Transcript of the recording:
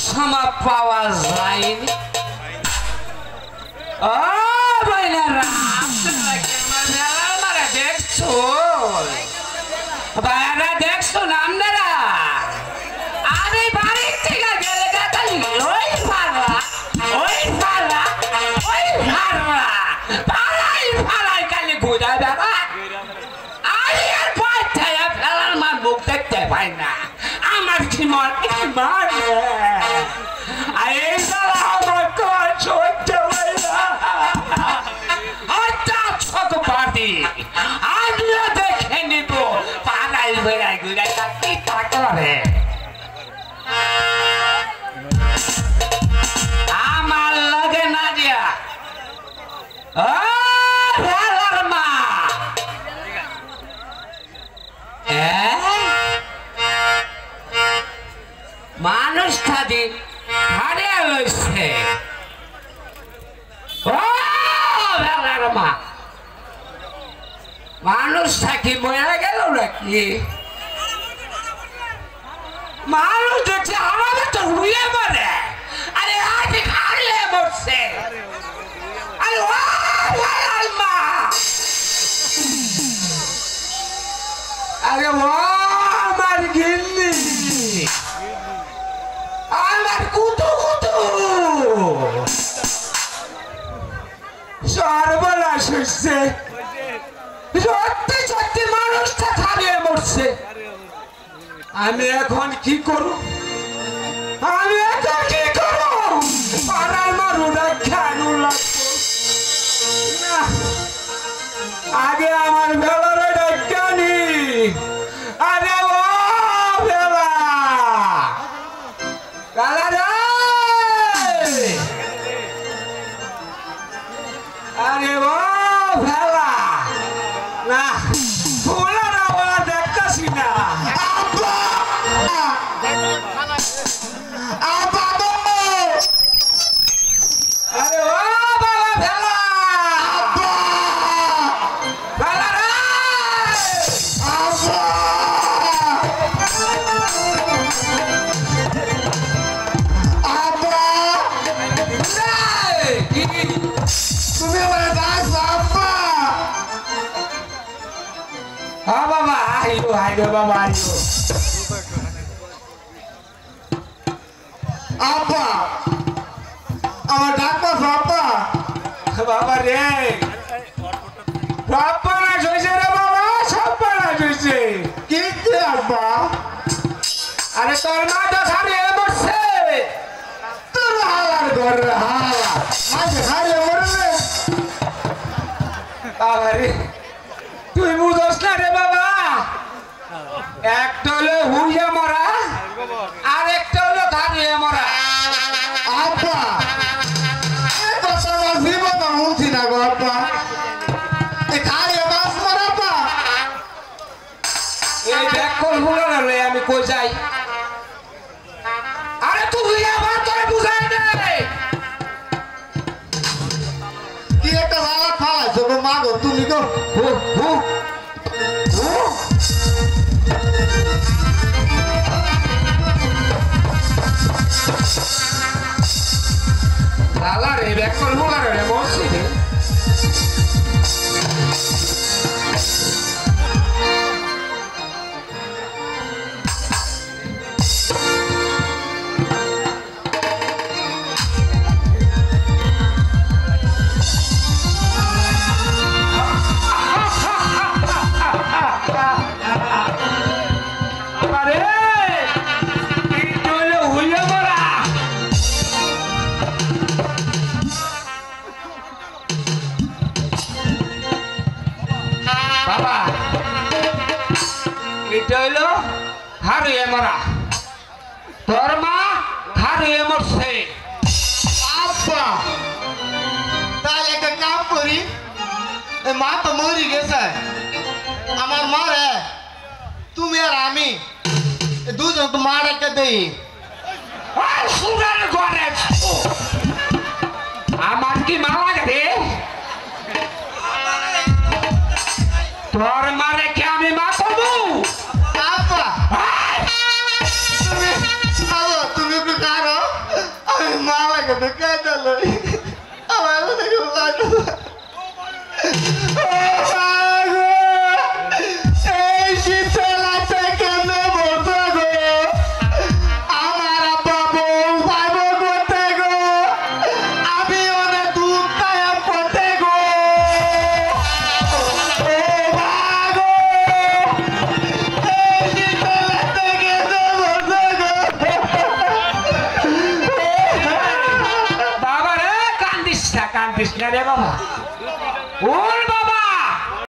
সময় পাওয়া যায়নি। ও ভাইনারা আপনারা কেমন মেলা মারা দেখছো? ভাইয়ারা দেখছো না আপনারা? আমি বাড়ির থেকে গেলে খালি ওই ফালা ওই ফালা ওই ফালা ফালাই ফালাই খালি ঘুরা বেড়া। আমি আর ভয় থেকে ফেলার মার মুখ দেখতে পাই না। আমার কি মনে মারে এই জ্বালা আমার কর সহ্য হয় না। হঠাৎ ছোট পার্টি আমিও দেখে নিব পাড়াই বেড়াই ঘুরাই কি করে আমার লাগে না দিয়া। মা মানুষ খাদি হারিয়ে লইছে। মা মানুষ থাকি মরে গেল নাকি? মানুষ দেখছে আমাদের তো হুইয়ে মরে। আরে আজ হারিয়ে মরছে। আরে মা আরে আমার গিন্নি আমার কুতু কুতু সর্বনাশ হচ্ছে। সত্যি সত্যি মানুষটা হারিয়ে মরছে। আমি এখন কি করব? আমি এখন কি করব? পাড়ার মানুষরা কেন লাগতো না? আগে আমার বেলারে ডাক্তানি। আরে ও বেলা বেলা রে আরে ও বেলা না ফুলা না বলা দেখতাছি না। আরে ও বাবা ভেলা ভেলা রে তুমি আমার ডাকছো আব্বা? হ্যাঁ বাবা আইলো আইলো বাবা আইলো। আব্বা আমার ডাকবা বাবা বাবা রে বাবা না জইছে রে বাবা সব না জইছে। কি রে আব্বা? আরে তোর মা তো হারিয়ে মরছে। তোর হালার ঘর হালা মাঝে হারিয়ে মরবে। বাবা রে তুই বুঝছ না রে বাবা। একটা হলো হুইয়া মরা আর একটা হলো হারিয়ে মরা। আব্বা জীবন শুনছি না গো আব্বা। এই ব্যাগ করবো না আমি কই যাই? আরে তুই আমার তোরে বুঝাই দে কি একটা ভালো ফালাইছো গো মা গো তুমি গো। লালা রে ব্যাগ করবো না রে বলছি রে। হারিয়ে মরা তোর মা হারিয়ে মরছে। আব্বা তাহলে একটা কাম করি, মা তো মরি গেছে। আমার মারে তুমি আর আমি দুজন তো মা রেখে দেই। আমার কি মা লাগে রে? তোর মারে কি আমি মা করবো? তুমি তুমি কারো কিন্তু কাঁদালো আমার মনে লাগলো এই শীতলাতে কেন বলতো গো আমার আব্বা বউ ভাইব করতে গো আমি অনেক দুধ খায়া পড়তে গো ও ভাগো এই শীতলাতে কেন বলতো গো বাবা রে কান্দিস না রে বাবা ওই